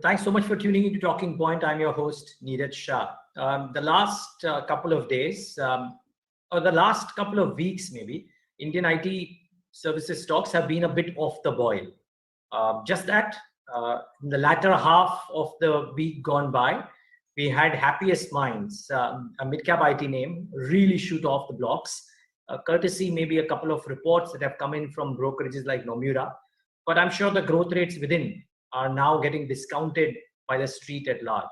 Thanks so much for tuning into Talking Point. I'm your host, Neeraj Shah. The last couple of days, or the last couple of weeks maybe, Indian IT services stocks have been a bit off the boil. Just that, in the latter half of the week gone by, we had Happiest Minds, a mid-cap IT name, really shoot off the blocks, courtesy maybe a couple of reports that have come in from brokerages like Nomura. But I'm sure the growth rates within are now getting discounted by the street at large.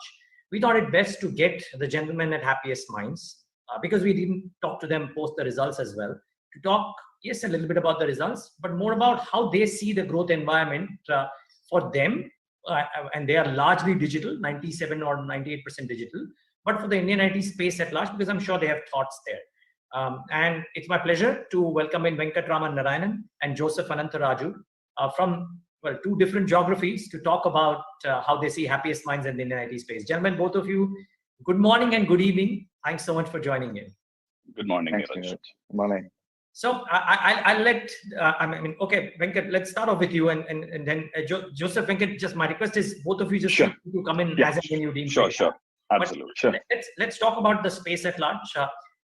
We thought it best to get the gentlemen at Happiest Minds, because we didn't talk to them post the results as well, to talk, yes, a little bit about the results, but more about how they see the growth environment for them. And they are largely digital, 97 or 98% digital, but for the Indian IT space at large, because I'm sure they have thoughts there. And it's my pleasure to welcome in Venkatraman, Narayanan, and Joseph Anantharaju from two different geographies to talk about how they see Happiest Minds in the Indian IT space. Gentlemen, both of you, good morning and good evening. Thanks so much for joining in. Good morning. Thanks, Good morning. So I'll let, okay, Venkat, let's start off with you, and then Joseph, Venkat, just my request is both of you just to come in as and when you deem Sure. Absolutely. Sure. Let's talk about the space at large.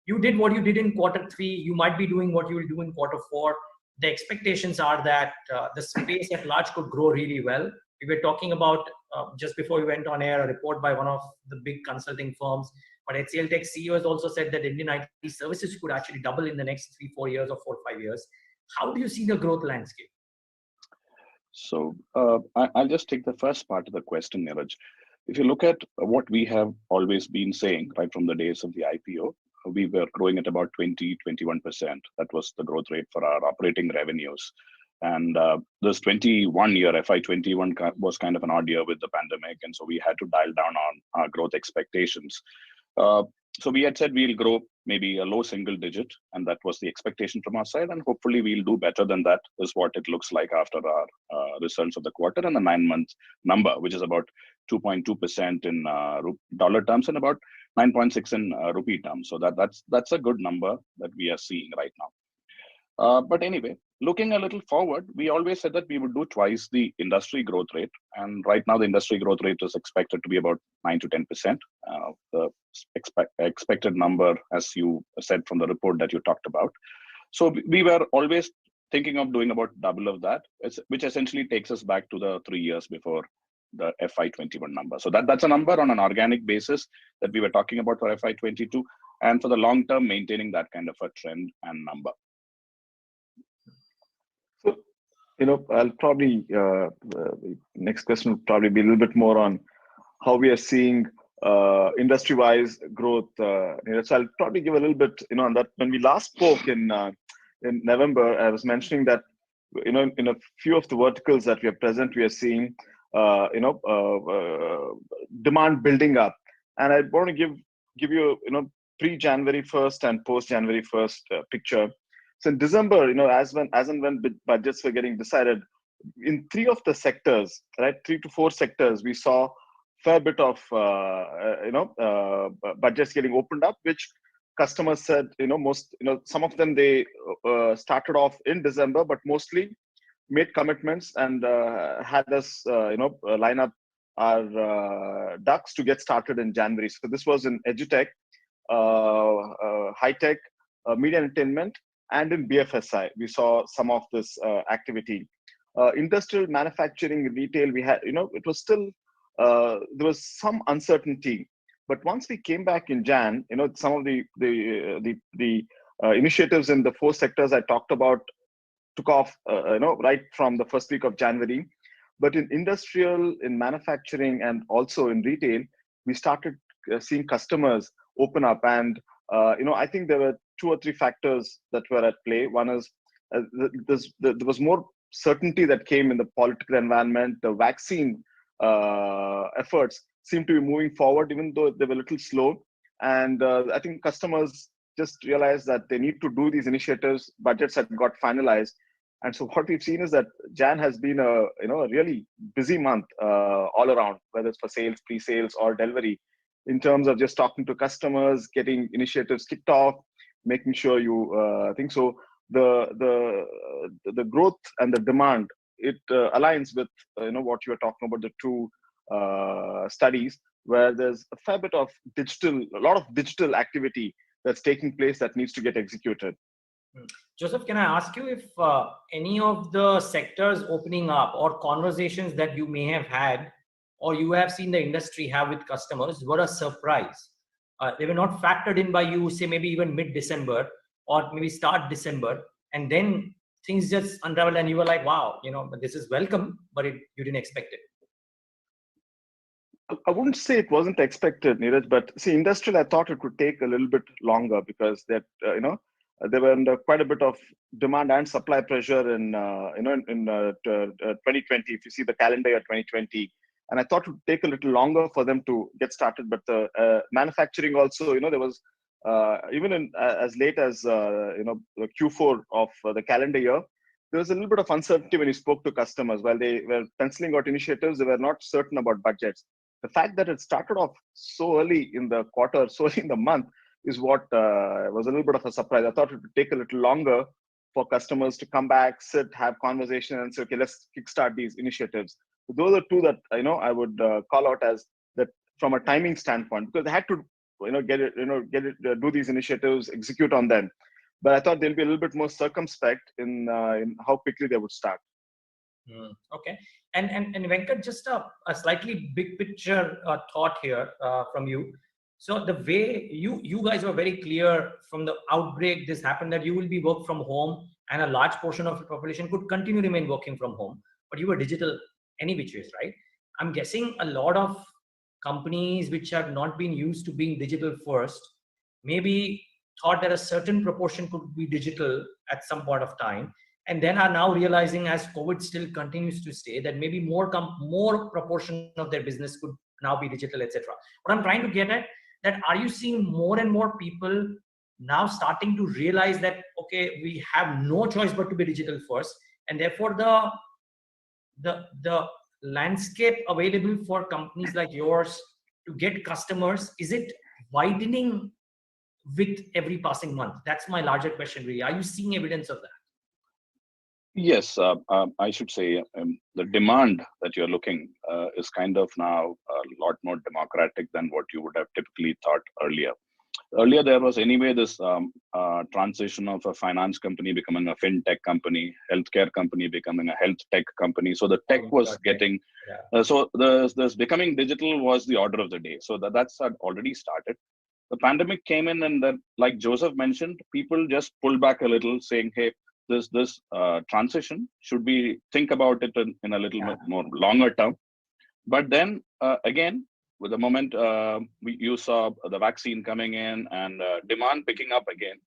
You did what you did in Q3. You might be doing what you will do in Q4. The expectations are that the space at large could grow really well. We were talking about, just before we went on air, a report by one of the big consulting firms. But HCL Tech CEO has also said that Indian IT services could actually double in the next 3-4 years or 4-5 years. How do you see the growth landscape? So I'll just take the first part of the question, Neeraj. If you look at what we have always been saying, right from the days of the IPO, we were growing at about 20-21%. That was the growth rate for our operating revenues. And this 21 year, FY21, was kind of an odd year with the pandemic. And so we had to dial down on our growth expectations. So we had said we'll grow maybe a low single digit, and that was the expectation from our side. And hopefully we'll do better than that, is what it looks like after our results of the quarter and the 9-month number, which is about 2.2% in dollar terms and about 9.6 in rupee terms. So that's a good number that we are seeing right now. But anyway, looking a little forward, we always said that we would do twice the industry growth rate. And right now the industry growth rate is expected to be about 9 to 10%. The expected number, as you said from the report that you talked about. So we were always thinking of doing about double of that, which essentially takes us back to the 3 years before the FY21 number. So that's a number on an organic basis that we were talking about for FY22, and for the long term, maintaining that kind of a trend and number. So, I'll probably, next question will probably be a little bit more on how we are seeing industry-wise growth. So I'll probably give a little bit, on that. When we last spoke in November, I was mentioning that, in a few of the verticals that we are present, we are seeing demand building up, and I want to give you pre-January 1st and post-January 1st picture. So in December, as and when budgets were getting decided, in 3 of the sectors, right, 3 to 4 sectors, we saw fair bit of budgets getting opened up, which customers said some of them they started off in December, but mostly made commitments and had us line up our ducks to get started in January. So this was in edutech, high tech, media and entertainment, and in BFSI. We saw some of this activity. Industrial, manufacturing, retail, we had it was still there was some uncertainty. But once we came back in Jan, some of the initiatives in the 4 sectors I talked about took off, right from the first week of January. But in industrial, in manufacturing, and also in retail, we started seeing customers open up. And, I think there were 2 or 3 factors that were at play. One is there was more certainty that came in the political environment. The vaccine efforts seemed to be moving forward, even though they were a little slow. And I think customers just realized that they need to do these initiatives. Budgets had got finalized, and so what we've seen is that Jan has been a really busy month all around, whether it's for sales, pre-sales, or delivery, in terms of just talking to customers, getting initiatives kicked off, making sure you think so. The growth and the demand, it aligns with what you were talking about, the 2 studies where there's a fair bit of a lot of digital activity that's taking place that needs to get executed. Joseph, can I ask you if any of the sectors opening up or conversations that you may have had or you have seen the industry have with customers were a surprise? They were not factored in by you, say maybe even mid-December or maybe start December, and then things just unraveled and you were like, wow, this is welcome, but you didn't expect it. I wouldn't say it wasn't expected, Neeraj, but see, industrial, I thought it could take a little bit longer because that, they were under quite a bit of demand and supply pressure in 2020. If you see the calendar year 2020, and I thought it would take a little longer for them to get started. But the manufacturing also, there was even in as late as the Q4 of the calendar year, there was a little bit of uncertainty when you spoke to customers. While they were penciling out initiatives, they were not certain about budgets. The fact that it started off so early in the quarter, so early in the month, is what was a little bit of a surprise. I thought it would take a little longer for customers to come back, sit, have conversation, and say, okay, let's kickstart these initiatives. So those are two that I would call out as that from a timing standpoint, because they had to do these initiatives, execute on them. But I thought they'll be a little bit more circumspect in how quickly they would start. Okay. And Venkat, just a slightly big picture thought here from you. So the way you guys were very clear from the outbreak, this happened that you will be work from home and a large portion of the population could continue to remain working from home, but you were digital any which ways, right? I'm guessing a lot of companies which have not been used to being digital first, maybe thought that a certain proportion could be digital at some point of time, and then are now realizing as COVID still continues to stay that maybe more proportion of their business could now be digital, etc. What I'm trying to get at, that are you seeing more and more people now starting to realize that, okay, we have no choice but to be digital first, and therefore the landscape available for companies like yours to get customers, is it widening with every passing month? That's my larger question really. Are you seeing evidence of that? Yes, I should say the demand that you're looking is kind of now a lot more democratic than what you would have typically thought earlier. Earlier, there was anyway this transition of a finance company becoming a fintech company, healthcare company becoming a health tech company. So the tech was getting, so this becoming digital was the order of the day. So that's already started. The pandemic came in and then, like Joseph mentioned, people just pulled back a little saying, hey, this transition, should we think about it in a little bit more longer term? But then again, with the moment you saw the vaccine coming in and demand picking up again,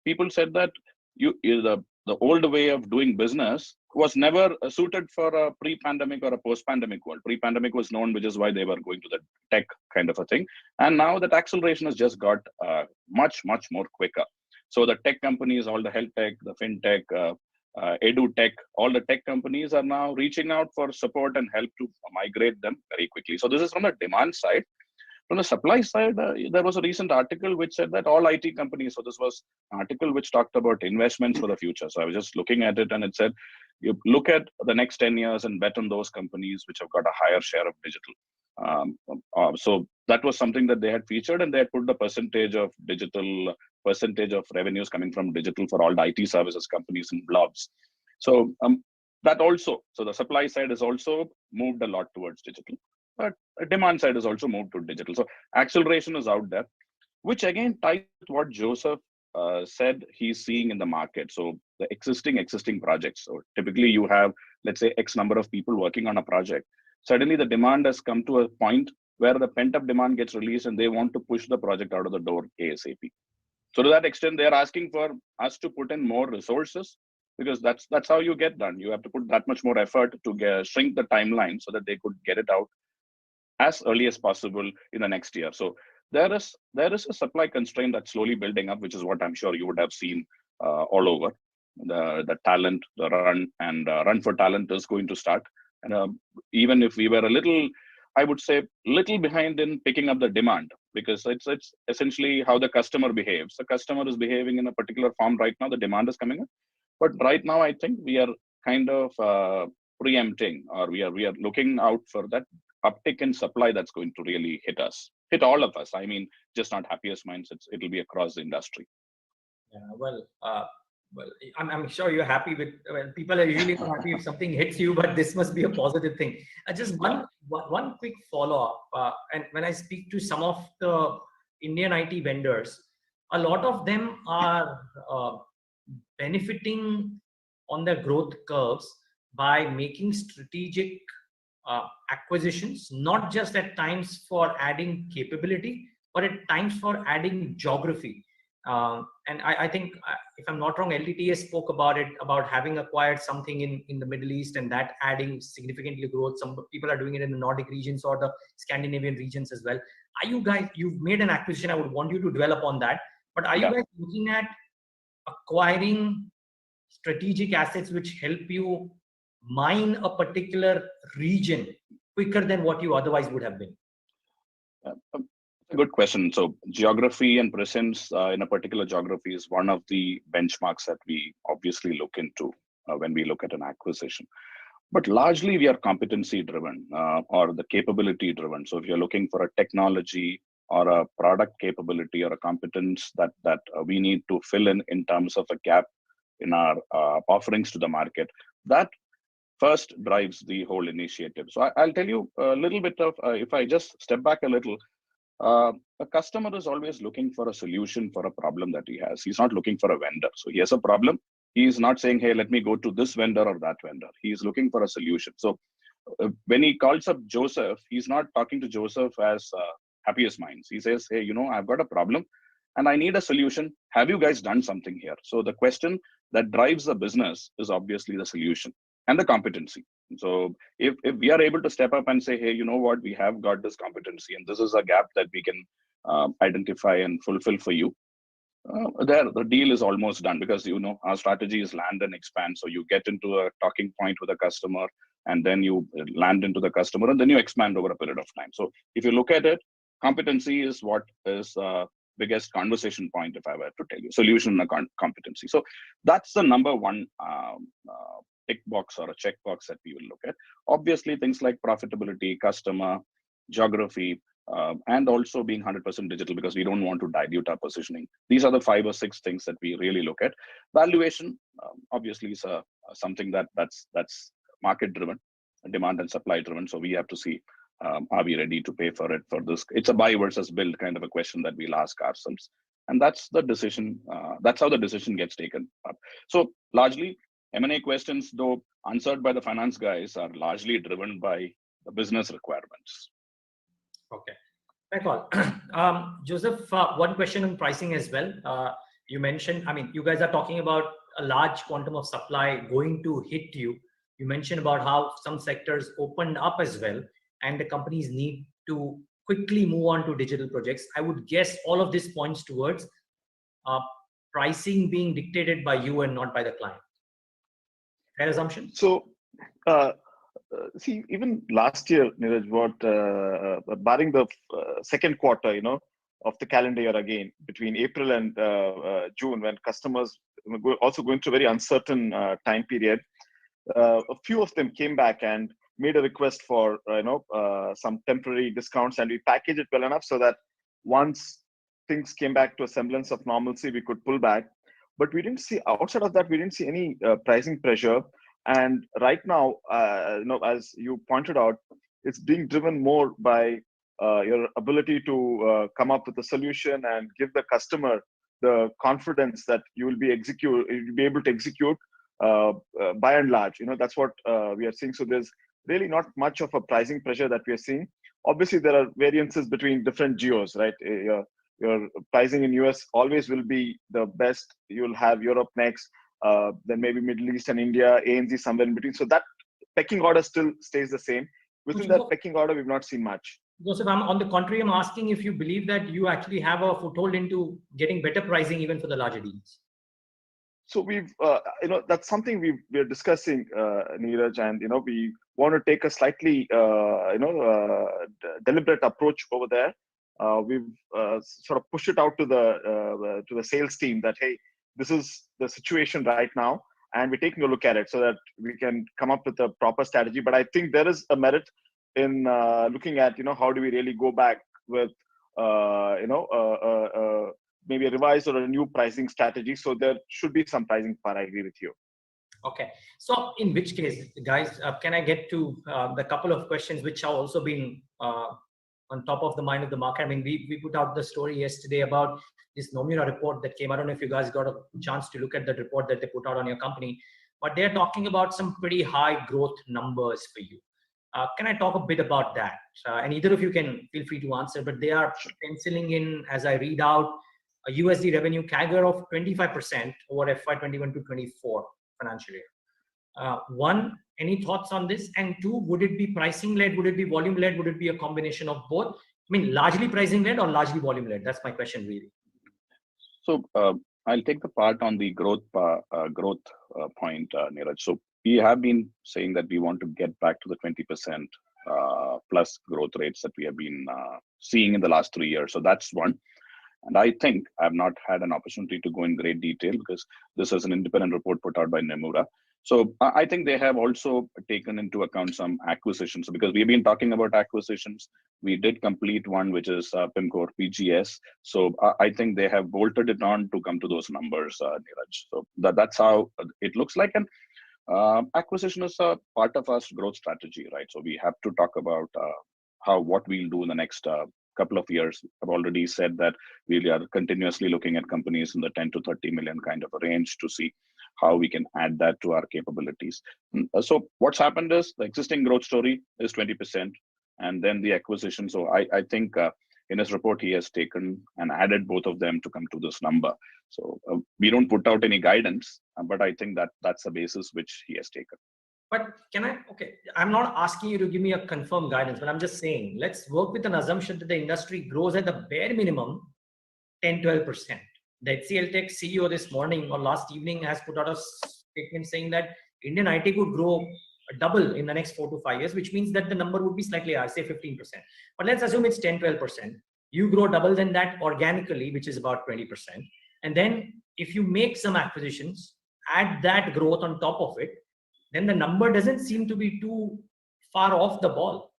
people said that the old way of doing business was never suited for a pre-pandemic or a post-pandemic world. Pre-pandemic was known, which is why they were going to the tech kind of a thing. And now that acceleration has just got much, much more quicker. So the tech companies, all the health tech, the fintech, edu tech, all the tech companies are now reaching out for support and help to migrate them very quickly. So this is from the demand side. From the supply side, there was a recent article which said that all IT companies, so this was an article which talked about investments for the future. So I was just looking at it and it said, you look at the next 10 years and bet on those companies which have got a higher share of digital. So that was something that they had featured, and they had put the percentage of revenues coming from digital for all the IT services companies in blobs. So that also, so the supply side has also moved a lot towards digital, but the demand side has also moved to digital. So acceleration is out there, which again ties with what Joseph said he's seeing in the market. So the existing projects. So typically you have, let's say, X number of people working on a project. Suddenly the demand has come to a point where the pent-up demand gets released and they want to push the project out of the door ASAP. So to that extent, they're asking for us to put in more resources, because that's how you get done. You have to put that much more effort to shrink the timeline so that they could get it out as early as possible in the next year. So there is a supply constraint that's slowly building up, which is what I'm sure you would have seen all over. The talent, the run for talent is going to start. And even if we were a little, I would say, little behind in picking up the demand, because it's essentially how the customer behaves. The customer is behaving in a particular form right now. The demand is coming up, but right now I think we are kind of preempting, or we are looking out for that uptick in supply that's going to really hit all of us. I mean, just not Happiest Minds, it'll be across the industry. Yeah, well, I'm sure you're happy with, well, people are usually not happy if something hits you, but this must be a positive thing. Just one quick follow-up. And when I speak to some of the Indian IT vendors, a lot of them are benefiting on their growth curves by making strategic acquisitions, not just at times for adding capability, but at times for adding geography. And I think, if I'm not wrong, LTTS spoke about it, about having acquired something in the Middle East and that adding significantly growth. Some people are doing it in the Nordic regions or the Scandinavian regions as well. Are you guys, you've made an acquisition, I would want you to develop on that, but are you guys looking at acquiring strategic assets which help you mine a particular region quicker than what you otherwise would have been? Good question. So geography and presence in a particular geography is one of the benchmarks that we obviously look into when we look at an acquisition. But largely we are competency driven or the capability driven. So if you're looking for a technology or a product capability or a competence that we need to fill in terms of a gap in our offerings to the market, that first drives the whole initiative. So I'll tell you a little bit of, if I just step back a little, a customer is always looking for a solution for a problem that he has. He's not looking for a vendor. So he has a problem. He's not saying, hey, let me go to this vendor or that vendor. He's looking for a solution. So when he calls up Joseph, he's not talking to Joseph as Happiest Minds. He says, hey, I've got a problem and I need a solution. Have you guys done something here? So the question that drives the business is obviously the solution and the competency. So if we are able to step up and say, hey, you know what, we have got this competency and this is a gap that we can identify and fulfill for you, there the deal is almost done, because our strategy is land and expand. So you get into a talking point with a customer and then you land into the customer and then you expand over a period of time. So if you look at it, competency is what is biggest conversation point, if I were to tell you, solution and competency. So that's the number one tick box or a check box that we will look at. Obviously, things like profitability, customer, geography, and also being 100% digital, because we don't want to dilute our positioning. These are the 5 or 6 things that we really look at. Valuation, obviously, is something that's market driven, demand and supply driven. So we have to see, are we ready to pay for it for this? It's a buy versus build kind of a question that we'll ask ourselves. And that's the decision. That's how the decision gets taken up. So largely, M&A questions, though answered by the finance guys, are largely driven by the business requirements. Okay. Thank you. Joseph, one question on pricing as well. You mentioned, you guys are talking about a large quantum of supply going to hit you. You mentioned about how some sectors opened up as well, and the companies need to quickly move on to digital projects. I would guess all of this points towards pricing being dictated by you and not by the client. Fair assumption? So, see, even last year, Neeraj, barring the second quarter, of the calendar year again, between April and June, when customers were also going through a very uncertain time period, a few of them came back and made a request for, some temporary discounts, and we packaged it well enough so that once things came back to a semblance of normalcy, we could pull back. But we didn't see, outside of that, we didn't see any pricing pressure. And right now, as you pointed out, it's being driven more by your ability to come up with a solution and give the customer the confidence that you will be able to execute by and large. That's what we are seeing. So there's really not much of a pricing pressure that we are seeing. Obviously, there are variances between different geos, right? Your pricing in US always will be the best. You'll have Europe next, then maybe Middle East and India, ANZ somewhere in between. So that pecking order still stays the same. Within that pecking order, we've not seen much. Joseph, on the contrary, I'm asking if you believe that you actually have a foothold into getting better pricing even for the larger deals. So we've, that's something we're discussing, Neeraj, and we want to take a slightly, deliberate approach over there. We've sort of pushed it out to the sales team that, hey, this is the situation right now, and we're taking a look at it so that we can come up with a proper strategy. But I think there is a merit in looking at, how do we really go back with, maybe a revised or a new pricing strategy. So there should be some pricing power. I agree with you. Okay. So in which case, guys, can I get to the couple of questions which have also been on top of the mind of the market? I mean, we put out the story yesterday about this Nomura report that came. I don't know if you guys got a chance to look at the report that they put out on your company, but they're talking about some pretty high growth numbers for you. Can I talk a bit about that? And either of you can feel free to answer, but they are penciling in, as I read out, a USD revenue CAGR of 25% over FY21 to 24 financial year. One, any thoughts on this? And two, would it be pricing led? Would it be volume led? Would it be a combination of both? I mean, largely pricing led or largely volume led? That's my question, really. So I'll take the part on the growth point, Neeraj. So we have been saying that we want to get back to the 20% plus growth rates that we have been seeing in the last 3 years. So that's one. And I think I've not had an opportunity to go in great detail because this is an independent report put out by Nomura. So I think they have also taken into account some acquisitions, because we've been talking about acquisitions. We did complete one, which is Pimcore PGS. So I think they have bolted it on to come to those numbers, Neeraj. So that's how it looks like. And acquisition is a part of our growth strategy, right? So we have to talk about what we'll do in the next couple of years. I've already said that we are continuously looking at companies in the 10 to 30 million kind of a range to see how we can add that to our capabilities. So what's happened is the existing growth story is 20%, and then the acquisition. So I think in his report, he has taken and added both of them to come to this number. So we don't put out any guidance, but I think that's the basis which he has taken. But okay, I'm not asking you to give me a confirmed guidance, but I'm just saying, let's work with an assumption that the industry grows at the bare minimum 10-12%. The HCL Tech CEO this morning or last evening has put out a statement saying that Indian IT could grow double in the next 4 to 5 years, which means that the number would be slightly higher, say 15%. But let's assume it's 10-12%. You grow double than that organically, which is about 20%. And then if you make some acquisitions, add that growth on top of it, then the number doesn't seem to be too far off the ball.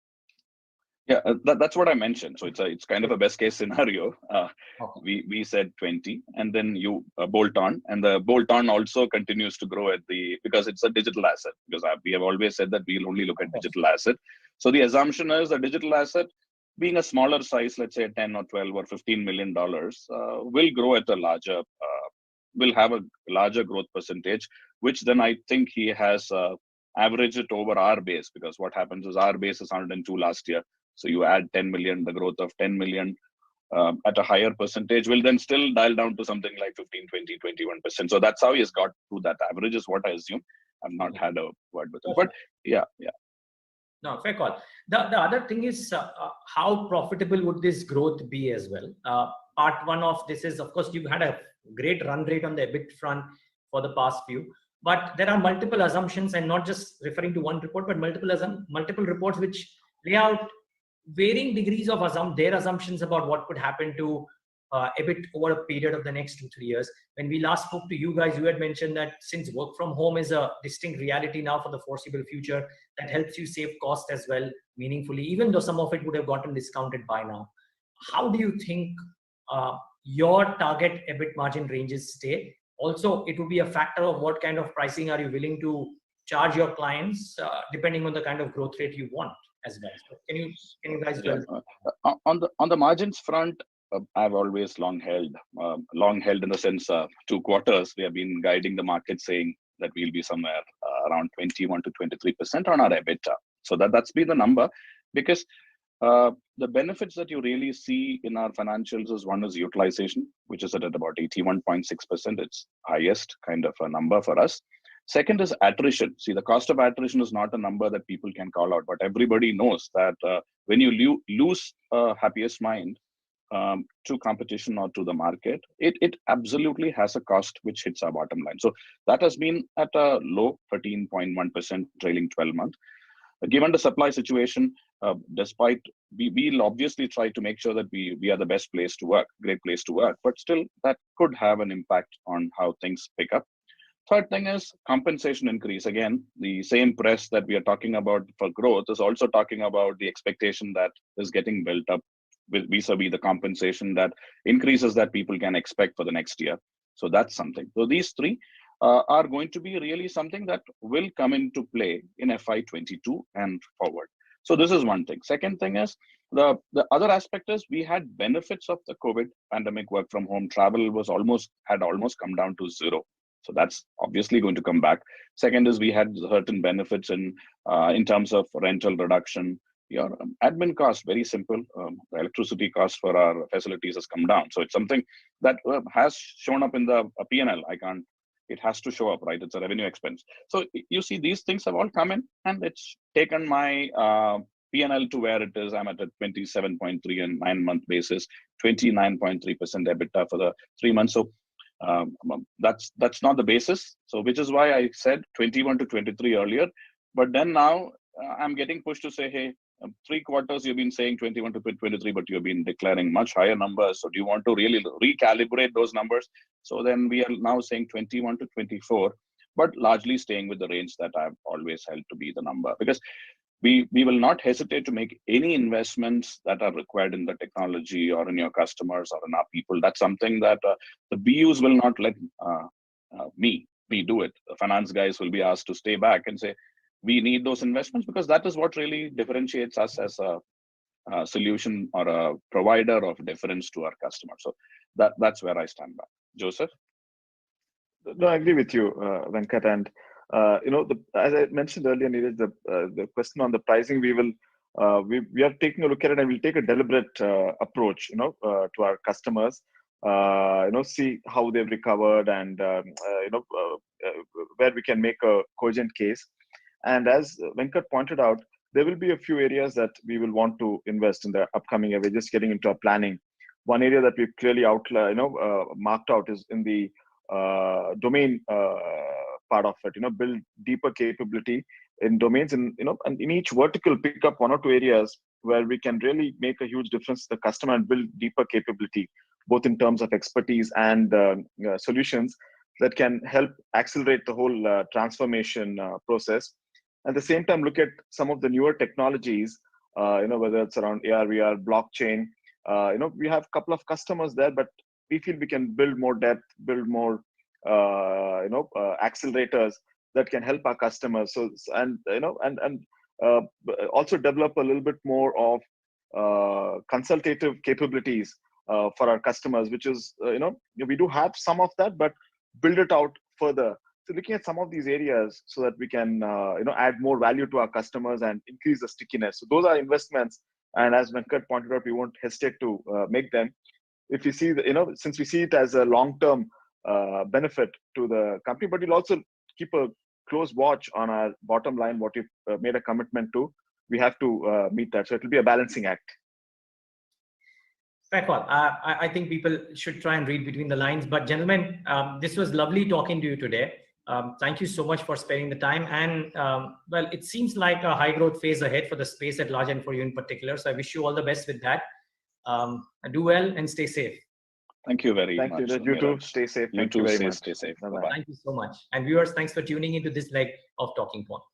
Yeah, that's what I mentioned. So it's kind of a best case scenario. Okay. We said 20, and then you bolt on, and the bolt on also continues to grow because it's a digital asset. Because we have always said that we'll only look at digital asset. So the assumption is the digital asset, being a smaller size, let's say 10 or 12 or $15 million, will grow at will have a larger growth percentage, which then I think he has averaged it over our base, because what happens is our base is 102 last year. So you add 10 million, the growth of 10 million at a higher percentage will then still dial down to something like 15, 20, 21%. So that's how he has got to that average, is what I assume. I've not had a word with him, but yeah. No, fair call. The other thing is how profitable would this growth be as well? Part one of this is, of course, you've had a great run rate on the EBIT front for the past few, but there are multiple assumptions, and not just referring to one report, but multiple reports which lay out varying degrees of their assumptions about what could happen to EBIT over a period of the next 2-3 years. When we last spoke to you guys, you had mentioned that since work from home is a distinct reality now for the foreseeable future, that helps you save cost as well meaningfully, even though some of it would have gotten discounted by now. How do you think your target EBIT margin ranges stay? Also, it would be a factor of what kind of pricing are you willing to charge your clients, depending on the kind of growth rate you want as well. So can you guys on the margins front, I've always long held in the sense 2 quarters we have been guiding the market saying that we'll be somewhere around 21 to 23% on our EBITDA. So that's been the number, because the benefits that you really see in our financials is, one is utilization, which is at about 81.6%. It's highest kind of a number for us. Second is attrition. See, the cost of attrition is not a number that people can call out, but everybody knows that when you lose Happiest Mind to competition or to the market, it absolutely has a cost which hits our bottom line. So that has been at a low 13.1% trailing 12 month. Given the supply situation, despite we'll obviously try to make sure that we are the best place to work, great place to work, but still that could have an impact on how things pick up. Third thing is compensation increase. Again, the same press that we are talking about for growth is also talking about the expectation that is getting built up with vis-a-vis the compensation that increases that people can expect for the next year. So that's something. So these three are going to be really something that will come into play in FY22 and forward. So this is one thing. Second thing is the other aspect is we had benefits of the COVID pandemic. Work from home, travel had almost come down to zero. So that's obviously going to come back. Second is we had certain benefits in terms of rental reduction. Your admin cost, very simple. The electricity cost for our facilities has come down. So it's something that has shown up in the P&L. It has to show up, right? It's a revenue expense. So you see these things have all come in and it's taken my P&L to where it is. I'm at a 27.3 and 9-month basis, 29.3% EBITDA for the 3 months. So that's not the basis. So which is why I said 21 to 23 earlier. But then now I'm getting pushed to say, hey, 3 quarters you've been saying 21 to 23, but you've been declaring much higher numbers. So do you want to really recalibrate those numbers? So then we are now saying 21 to 24, but largely staying with the range that I've always held to be the number, because we will not hesitate to make any investments that are required in the technology or in your customers or in our people. That's something that the BUs will not let me do it. The finance guys will be asked to stay back and say, we need those investments, because that is what really differentiates us as a solution or a provider of difference to our customers. So that's where I stand back. Joseph? No, I agree with you, Venkat. And as I mentioned earlier, Neeraj, the question on the pricing, we are taking a look at it, and we'll take a deliberate approach, to our customers. See how they've recovered, and where we can make a cogent case. And as Venkat pointed out, there will be a few areas that we will want to invest in the upcoming year. We're just getting into our planning. One area that we've clearly marked out is in the domain part of it. Build deeper capability in domains, and in each vertical, pick up 1 or 2 areas where we can really make a huge difference to the customer and build deeper capability, both in terms of expertise and solutions that can help accelerate the whole transformation process. At the same time, look at some of the newer technologies, whether it's around AR, VR, blockchain. We have a couple of customers there, but we feel we can build more depth, build more, accelerators that can help our customers. So, and also develop a little bit more of consultative capabilities for our customers, which is, we do have some of that, but build it out further. So looking at some of these areas so that we can, add more value to our customers and increase the stickiness. So those are investments. And as Venkat pointed out, we won't hesitate to make them. If you see, since we see it as a long-term benefit to the company, but we'll also keep a close watch on our bottom line, what we've made a commitment to. We have to meet that. So it will be a balancing act. Fair call. I think people should try and read between the lines. But gentlemen, this was lovely talking to you today. Thank you so much for sparing the time. And well, it seems like a high growth phase ahead for the space at large and for you in particular. So I wish you all the best with that. Do well and stay safe. Thank you very much. Thank you. You too. Stay safe. Thank you very much. Stay safe. Bye-bye. Bye-bye. Thank you so much. And viewers, thanks for tuning into this leg of Talking Point.